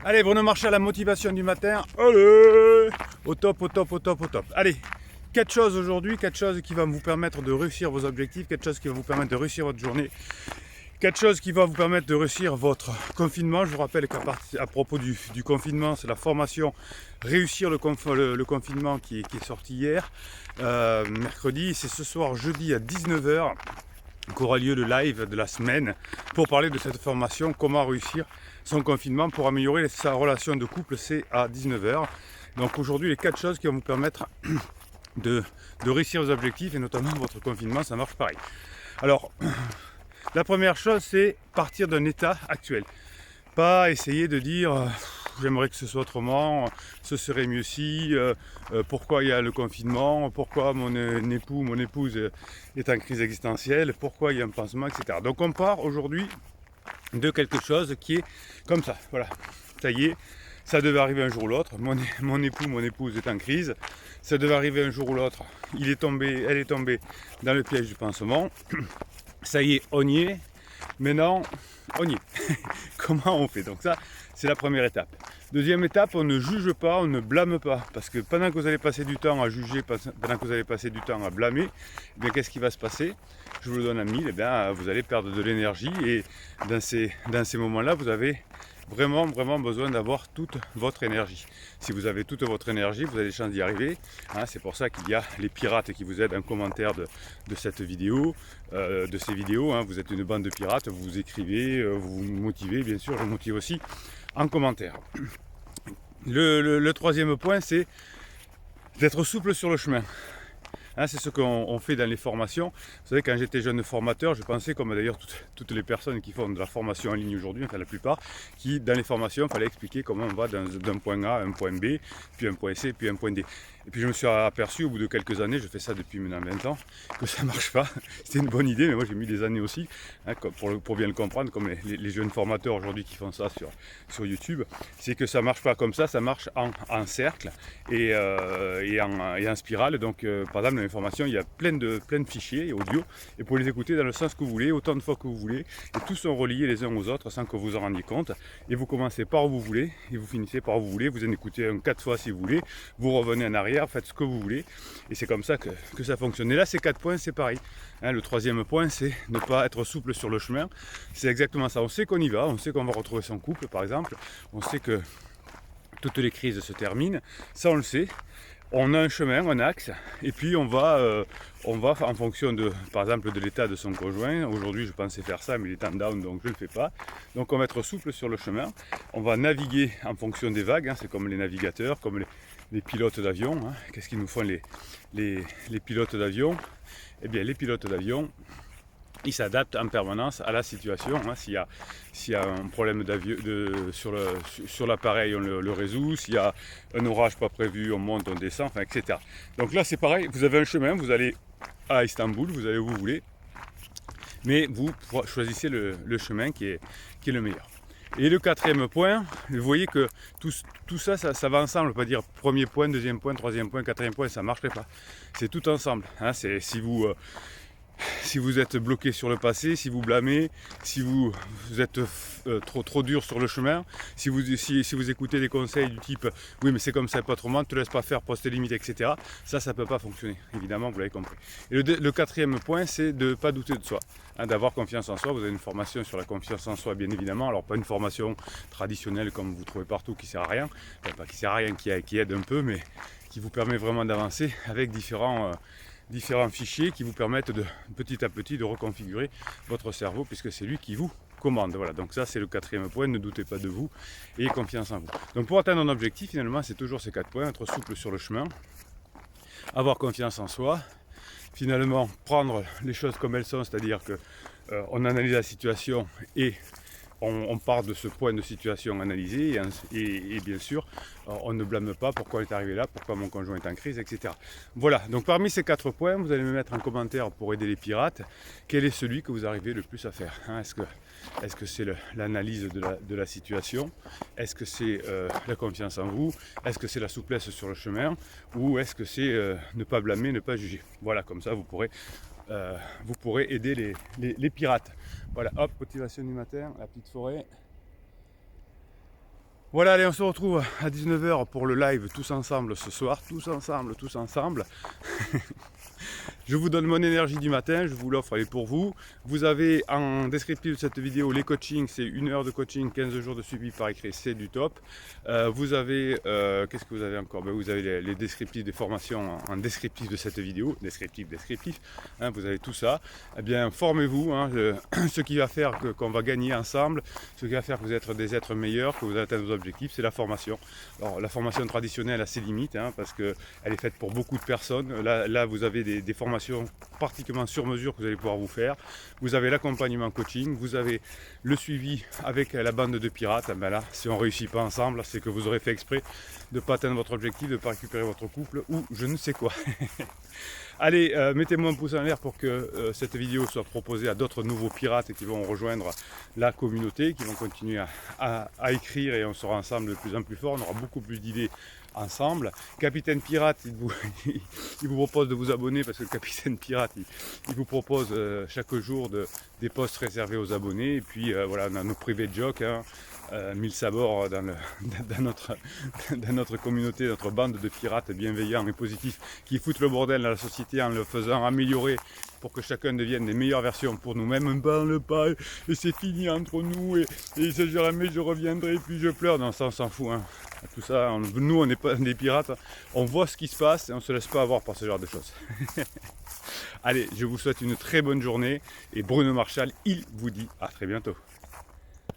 Allez, Bruno Marchal, la motivation du matin. Allez, au top, au top, au top, au top. Allez, 4 choses aujourd'hui, 4 choses qui vont vous permettre de réussir vos objectifs, 4 choses qui vont vous permettre de réussir votre journée, 4 choses qui vont vous permettre de réussir votre confinement. Je vous rappelle qu'à propos du confinement, c'est la formation Réussir le confinement qui est sortie hier, mercredi. C'est ce soir, jeudi à 19h, qu'aura lieu le live de la semaine pour parler de cette formation, comment réussir son confinement pour améliorer sa relation de couple. C'est à 19h. Donc aujourd'hui, les 4 choses qui vont vous permettre de réussir vos objectifs et notamment votre confinement, ça marche pareil. Alors, la première chose, c'est partir d'un état actuel. Pas essayer de dire j'aimerais que ce soit autrement, ce serait mieux si, pourquoi il y a le confinement, pourquoi mon époux, mon épouse est en crise existentielle, pourquoi il y a un pansement, etc. Donc on part aujourd'hui de quelque chose qui est comme ça. Voilà, ça y est, ça devait arriver un jour ou l'autre. Mon époux, mon épouse est en crise. Ça devait arriver un jour ou l'autre. Elle est tombée dans le piège du pansement. Ça y est, on y est. Maintenant, on y est. Comment on fait? Donc ça, c'est la première étape. Deuxième étape, on ne juge pas, on ne blâme pas. Parce que pendant que vous allez passer du temps à juger, pendant que vous allez passer du temps à blâmer, eh bien, qu'est-ce qui va se passer? Je vous le donne à 1000, eh bien, vous allez perdre de l'énergie. Et dans ces moments-là, vous avez vraiment besoin d'avoir toute votre énergie. Si vous avez toute votre énergie, vous avez des chances d'y arriver. Hein, c'est pour ça qu'il y a les pirates qui vous aident en commentaire de cette vidéo, de ces vidéos. Hein. Vous êtes une bande de pirates, vous écrivez, vous vous motivez, bien sûr, je vous motive aussi en commentaire. Le troisième point, c'est d'être souple sur le chemin. Hein, c'est ce qu'on fait dans les formations. Vous savez, quand j'étais jeune formateur, je pensais, comme d'ailleurs toutes les personnes qui font de la formation en ligne aujourd'hui, enfin la plupart, qui dans les formations, il fallait expliquer comment on va d'un point A à un point B, puis un point C, puis un point D. Et puis je me suis aperçu au bout de quelques années, je fais ça depuis maintenant 20 ans, que ça ne marche pas. C'était une bonne idée, mais moi j'ai mis des années aussi, hein, pour bien le comprendre, comme les jeunes formateurs aujourd'hui qui font ça sur YouTube. C'est que ça ne marche pas comme ça marche en cercle et en spirale. Donc par exemple, dans les formations, il y a plein de fichiers audio, et pour les écouter dans le sens que vous voulez, autant de fois que vous voulez, et tous sont reliés les uns aux autres sans que vous en rendiez compte. Et vous commencez par où vous voulez, et vous finissez par où vous voulez, vous en écoutez 4 fois si vous voulez, vous revenez en arrière, faites ce que vous voulez, et c'est comme ça que ça fonctionne. Et là, ces 4 points, c'est pareil. Hein, le troisième point, c'est ne pas être souple sur le chemin. C'est exactement ça. On sait qu'on y va, on sait qu'on va retrouver son couple, par exemple. On sait que toutes les crises se terminent. Ça, on le sait. On a un chemin, un axe, et puis on va en fonction par exemple, de l'état de son conjoint. Aujourd'hui, je pensais faire ça, mais il est en down, donc je ne le fais pas. Donc on va être souple sur le chemin. On va naviguer en fonction des vagues. Hein. C'est comme les navigateurs, comme les pilotes d'avion. Hein. Qu'est-ce qu'ils nous font les pilotes d'avion? Eh bien, les pilotes d'avion, ils s'adaptent en permanence à la situation. Hein. S'il y a un problème sur l'appareil, on le résout. S'il y a un orage pas prévu, on monte, on descend, enfin, etc. Donc là, c'est pareil. Vous avez un chemin, vous allez à Istanbul, vous allez où vous voulez. Mais vous choisissez le chemin qui est le meilleur. Et le quatrième point, vous voyez que tout ça va ensemble. Pas dire premier point, deuxième point, troisième point, quatrième point, ça ne marcherait pas. C'est tout ensemble. Hein. C'est si vous êtes bloqué sur le passé, si vous blâmez, si vous êtes trop dur sur le chemin, si vous écoutez des conseils du type oui mais c'est comme ça, pas autrement, ne te laisse pas faire, pose tes limites, etc. Ça ne peut pas fonctionner, évidemment, vous l'avez compris. Et le quatrième point, c'est de ne pas douter de soi, hein, d'avoir confiance en soi. Vous avez une formation sur la confiance en soi, bien évidemment. Alors pas une formation traditionnelle comme vous trouvez partout qui sert à rien, enfin, pas qui sert à rien, qui aide un peu, mais qui vous permet vraiment d'avancer avec différents fichiers qui vous permettent petit à petit de reconfigurer votre cerveau, puisque c'est lui qui vous commande. Voilà, donc ça c'est le quatrième point, ne doutez pas de vous et confiance en vous. Donc pour atteindre un objectif, finalement, c'est toujours ces 4 points: être souple sur le chemin, avoir confiance en soi, finalement prendre les choses comme elles sont, c'est-à-dire que on analyse la situation et on part de ce point de situation analysé et bien sûr, on ne blâme pas pourquoi on est arrivé là, pourquoi mon conjoint est en crise, etc. Voilà, donc parmi ces 4 points, vous allez me mettre en commentaire pour aider les pirates, quel est celui que vous arrivez le plus à faire, hein. Est-ce que c'est l'analyse de la situation? Est-ce que c'est la confiance en vous? Est-ce que c'est la souplesse sur le chemin? Ou est-ce que c'est ne pas blâmer, ne pas juger? Voilà, comme ça vous pourrez aider les pirates. Voilà, hop, motivation du matin, la petite forêt. Voilà, allez, on se retrouve à 19 h pour le live tous ensemble ce soir. Tous ensemble, tous ensemble. Je vous donne mon énergie du matin, je vous l'offre, elle est pour vous. Vous avez en descriptif de cette vidéo les coachings, c'est 1 heure de coaching, 15 jours de suivi par écrit, c'est du top. Vous avez, qu'est-ce que vous avez encore? Vous avez les descriptifs des formations en descriptif de cette vidéo, descriptif, hein, vous avez tout ça. Eh bien, formez-vous, hein, ce qui va faire qu'on va gagner ensemble, ce qui va faire que vous êtes des êtres meilleurs, que vous atteignez vos objectifs, c'est la formation. Alors, la formation traditionnelle a ses limites, hein, parce qu'elle est faite pour beaucoup de personnes. Là vous avez des formations particulièrement sur mesure que vous allez pouvoir vous faire. Vous avez l'accompagnement coaching, vous avez le suivi avec la bande de pirates. Ben là, si on ne réussit pas ensemble, c'est que vous aurez fait exprès de ne pas atteindre votre objectif, de ne pas récupérer votre couple ou je ne sais quoi. Allez, mettez-moi un pouce en l'air pour que cette vidéo soit proposée à d'autres nouveaux pirates qui vont rejoindre la communauté, qui vont continuer à écrire et on sera ensemble de plus en plus fort, on aura beaucoup plus d'idées ensemble. Capitaine Pirate, il vous propose de vous abonner parce que le Capitaine Pirate, il vous propose chaque jour des posts réservés aux abonnés. Et puis voilà, on a nos privés jokes, hein, 1000 sabords dans notre communauté, notre bande de pirates bienveillants et positifs qui foutent le bordel dans la société en le faisant améliorer pour que chacun devienne des meilleures versions pour nous-mêmes. On parle pas et c'est fini entre nous et jamais je reviendrai puis je pleure. Non, ça on s'en fout, hein. Tout ça, nous on n'est pas des pirates, on voit ce qui se passe et on ne se laisse pas avoir par ce genre de choses. Allez, je vous souhaite une très bonne journée et Bruno Marchal, il vous dit à très bientôt.